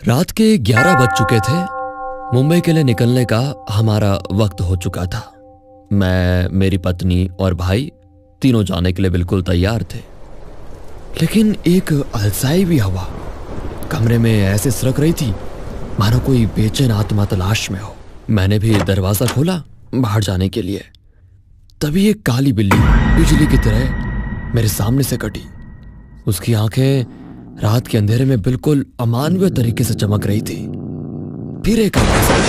रात के 11 बज चुके थे। मुंबई के लिए निकलने का हमारा वक्त हो चुका था। मैं, मेरी पत्नी और भाई तीनों जाने के लिए बिल्कुल तैयार थे। लेकिन एक अलसाई भी हवा कमरे में ऐसे सरक रही थी मानो कोई बेचैन आत्मा तलाश में हो। मैंने भी दरवाजा खोला बाहर जाने के लिए। तभी एक काली बिल्ली बिजली की तरह मेरे सामने से कटी। उसकी आंखें रात के अंधेरे में बिल्कुल अमानवीय तरीके से चमक रही थी। फिर एक आवाज आई,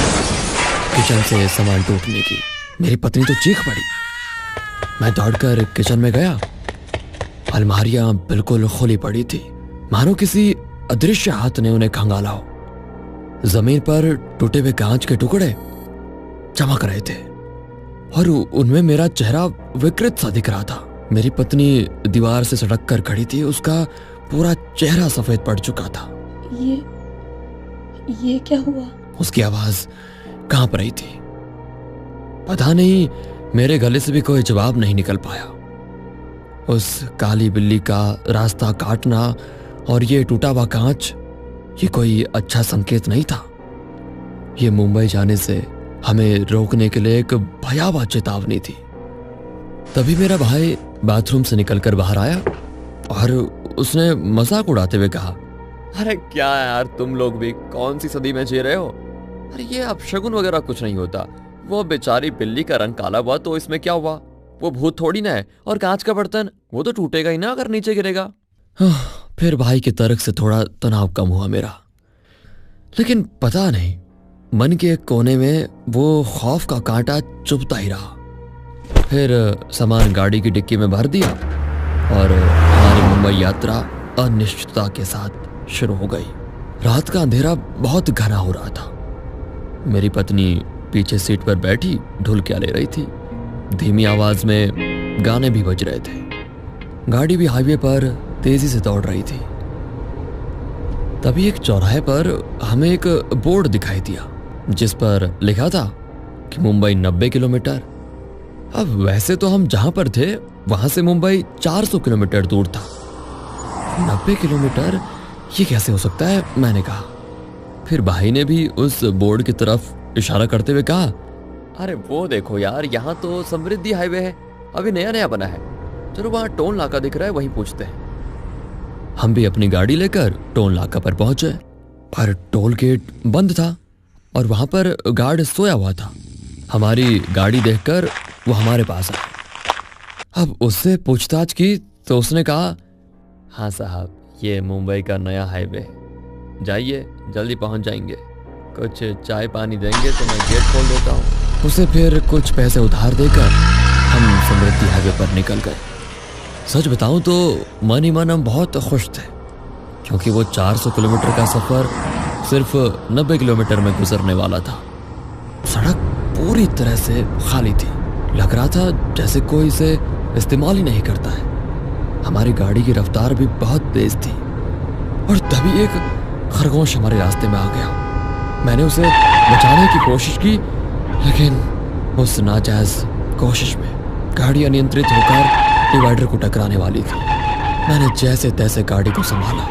किचन से सामान टूटने की। मेरी पत्नी तो चीख पड़ी। मैं दौड़कर किचन में गया। अलमारियां बिल्कुल खुली पड़ी थी मानो किसी अदृश्य हाथ ने उन्हें खंगाला हो। जमीन पर टूटे हुए कांच के टुकड़े चमक रहे थे और उनमें मेरा चेहरा विकृत सा दिख रहा था। मेरी पत्नी दीवार से सड़क कर खड़ी थी। उसका पूरा चेहरा सफेद पड़ चुका था। ये क्या हुआ? उसकी आवाज कांप रही थी। पता नहीं मेरे गले से भी कोई जवाब नहीं निकल पाया। उस काली बिल्ली का रास्ता काटना और ये टूटा हुआ कांच, ये कोई अच्छा संकेत नहीं था। ये मुंबई जाने से हमें रोकने के लिए एक भयावह चेतावनी थी। तभी मेरा भाई बाथरूम से निकलकर बाहर आया और उसने मजाक उड़ाते हुए कहा, अरे क्या यार, तुम लोग भी कौन सी सदी में जी रहे हो? अरे ये अपशगुन वगैरह कुछ नहीं होता। वो बेचारी बिल्ली का रंग काला हुआ तो इसमें क्या हुआ? वो भूत थोड़ी ना है। और कांच का बर्तन वो तो टूटेगा ही ना अगर नीचे गिरेगा। फिर भाई के तर्क से थोड़ा तनाव कम हुआ मेरा। लेकिन पता नहीं मन के एक कोने में वो खौफ का कांटा चुभता ही रहा। फिर सामान गाड़ी की डिक्की में भर दिया और हमारी मुंबई यात्रा अनिश्चितता के साथ शुरू हो गई। रात का अंधेरा बहुत घना हो रहा था। मेरी पत्नी पीछे सीट पर बैठी ढुलकियां ले रही थी। धीमी आवाज में गाने भी बज रहे थे। गाड़ी भी हाईवे पर तेजी से दौड़ रही थी। तभी एक चौराहे पर हमें एक बोर्ड दिखाई दिया जिस पर लिखा था कि मुंबई 90 किलोमीटर। अब वैसे तो हम जहां पर थे वहां से मुंबई 400 किलोमीटर दूर था। 90 किलोमीटर ये कैसे हो सकता है, मैंने कहा। फिर भाई ने भी उस बोर्ड की तरफ इशारा करते हुए कहा, अरे वो देखो यार, यहाँ तो समृद्धि हाईवे है, अभी नया नया बना है। चलो वहां टोल नाका दिख रहा है, वहीं पूछते हैं। हम भी अपनी गाड़ी लेकर टोल नाका पर पहुंचे, पर टोल गेट बंद था और वहां पर गार्ड सोया हुआ था। हमारी गाड़ी देखकर वो हमारे पास आया। अब उससे पूछताछ की तो उसने कहा, हाँ साहब, ये मुंबई का नया हाईवे है, जाइए जल्दी पहुंच जाएंगे। कुछ चाय पानी देंगे तो मैं गेट खोल देता हूँ। उसे फिर कुछ पैसे उधार देकर हम समृद्धि हाईवे पर निकल गए। सच बताऊं तो मन ही मन हम बहुत खुश थे, क्योंकि वो 400 किलोमीटर का सफर सिर्फ 90 किलोमीटर में गुजरने वाला था। सड़क पूरी तरह से खाली थी। लग रहा था जैसे कोई इसे इस्तेमाल ही नहीं करता है। हमारी गाड़ी की रफ्तार भी बहुत तेज थी और तभी एक खरगोश हमारे रास्ते में आ गया। मैंने उसे बचाने की कोशिश की, लेकिन उस नाजायज कोशिश में गाड़ी अनियंत्रित होकर डिवाइडर को टकराने वाली थी। मैंने जैसे तैसे गाड़ी को संभाला।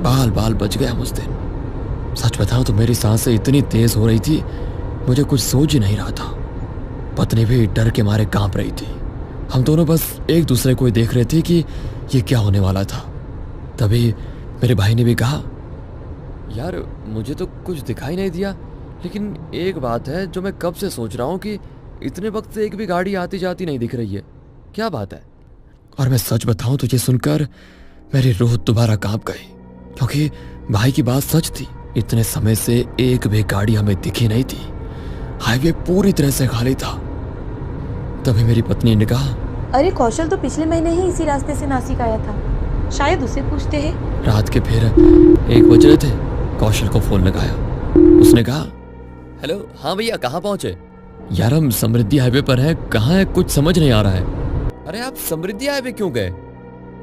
बाल बाल बच गया उस दिन। सच बताऊं तो मेरी सांसें इतनी तेज हो रही थी, मुझे कुछ सोच ही नहीं रहा था। पत्नी भी डर के मारे कांप रही थी। हम दोनों बस एक दूसरे को ही देख रहे थे कि ये क्या होने वाला था। तभी मेरे भाई ने भी कहा, यार मुझे तो कुछ दिखाई नहीं दिया, लेकिन एक बात है जो मैं कब से सोच रहा हूँ कि इतने वक्त से एक भी गाड़ी आती जाती नहीं दिख रही है। क्या बात है? और मैं सच बताऊं तो ये सुनकर मेरी रूह दोबारा कांप गई, क्योंकि भाई की बात सच थी। इतने समय से एक भी गाड़ी हमें दिखी नहीं थी। हाईवे पूरी तरह से खाली था। तभी मेरी पत्नी ने कहा, अरे कौशल तो पिछले महीने ही इसी रास्ते से नासिक आया था, शायद उसे पूछते हैं। रात के फिर 1 बज रहे थे। कौशल को फोन लगाया। उसने कहा, हेलो, हाँ भैया, कहाँ पहुंचे? यार हम समृद्धि हाईवे पर हैं, कहाँ है कुछ समझ नहीं आ रहा है। अरे आप समृद्धि हाईवे क्यों गए?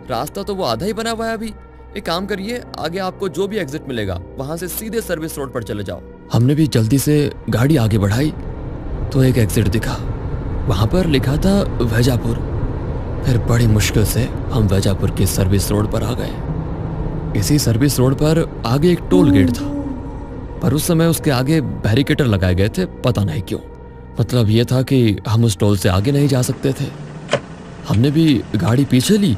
रास्ता तो वो आधा ही बना हुआ है अभी। एक काम करिए, आगे आपको जो भी एग्जिट मिलेगा वहां से सीधे सर्विस रोड पर चले जाओ। हमने भी जल्दी से गाड़ी आगे बढ़ाई तो एक एग्जिट दिखा। वहां पर लिखा था वैजापुर। फिर बड़ी मुश्किल से हम वैजापुर के सर्विस रोड पर आ गए। इसी सर्विस रोड पर आगे एक टोल गेट था। पर उस समय उसके आगे बैरिकेटर लगाए गए थे, पता नहीं क्यों। मतलब ये था कि हम उस टोल से आगे नहीं जा सकते थे। हमने भी गाड़ी पीछे ली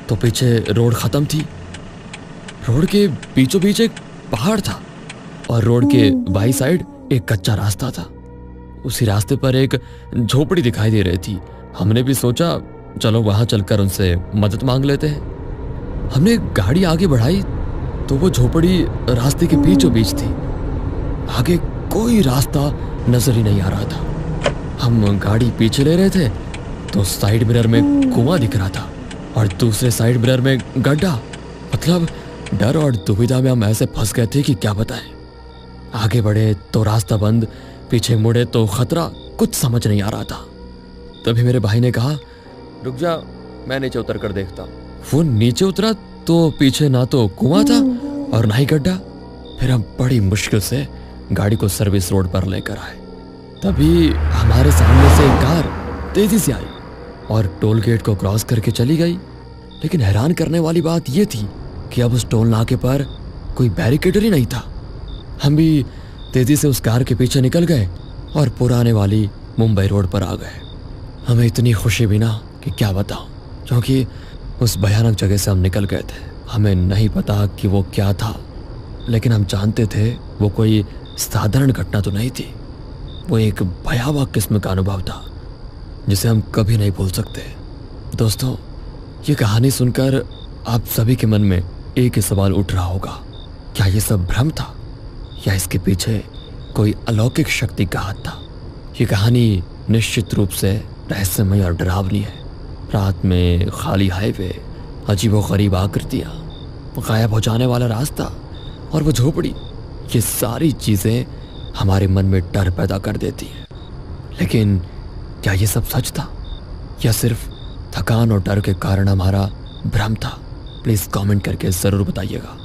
तो पीछे रोड ख़त्म थी। रोड के बीचों बीच एक पहाड़ था और रोड के बाई साइड एक कच्चा रास्ता था। उसी रास्ते पर एक झोपड़ी दिखाई दे रही थी। हमने भी सोचा चलो वहां चलकर उनसे मदद मांग लेते हैं। हमने गाड़ी आगे बढ़ाई तो वो झोपड़ी रास्ते के बीचों बीच थी। आगे कोई रास्ता नजर ही नहीं आ रहा था। हम गाड़ी पीछे ले रहे थे तो साइड मिरर में कुआं दिख रहा था और दूसरे साइड मिरर में गड्ढा। मतलब डर और दुविधा में हम ऐसे फंस गए थे कि क्या बताएं। आगे बढ़े तो रास्ता बंद, पीछे मुड़े तो खतरा, कुछ समझ नहीं आ रहा था। तभी मेरे भाई ने कहा रुक जा, मैं नीचे उतर कर देखता हूँ। वो नीचे उतरा तो पीछे ना तो कुआं था और ना ही गड्ढा। फिर हम बड़ी मुश्किल से गाड़ी को सर्विस रोड पर लेकर आए। तभी हमारे सामने से एक कार तेजी से आई और टोल गेट को क्रॉस करके चली गई। लेकिन हैरान करने वाली बात यह थी कि अब उस टोल नाके पर कोई बैरिकेडर ही नहीं था। हम भी तेजी से उस कार के पीछे निकल गए और पुराने वाली मुंबई रोड पर आ गए। हमें इतनी खुशी भी ना कि क्या बताऊं, क्योंकि उस भयानक जगह से हम निकल गए थे। हमें नहीं पता कि वो क्या था, लेकिन हम जानते थे वो कोई साधारण घटना तो नहीं थी। वो एक भयावह किस्म का अनुभव था जिसे हम कभी नहीं भूल सकते। दोस्तों, ये कहानी सुनकर आप सभी के मन में एक ही सवाल उठ रहा होगा, क्या ये सब भ्रम था या इसके पीछे कोई अलौकिक शक्ति का हाथ था? ये कहानी निश्चित रूप से रहस्यमय और डरावनी है। रात में खाली हाईवे, अजीबोगरीब आकृतियाँ, गायब हो जाने वाला रास्ता और वो झोपड़ी, ये सारी चीज़ें हमारे मन में डर पैदा कर देती हैं। लेकिन क्या ये सब सच था या सिर्फ थकान और डर के कारण हमारा भ्रम था? प्लीज़ कमेंट करके ज़रूर बताइएगा।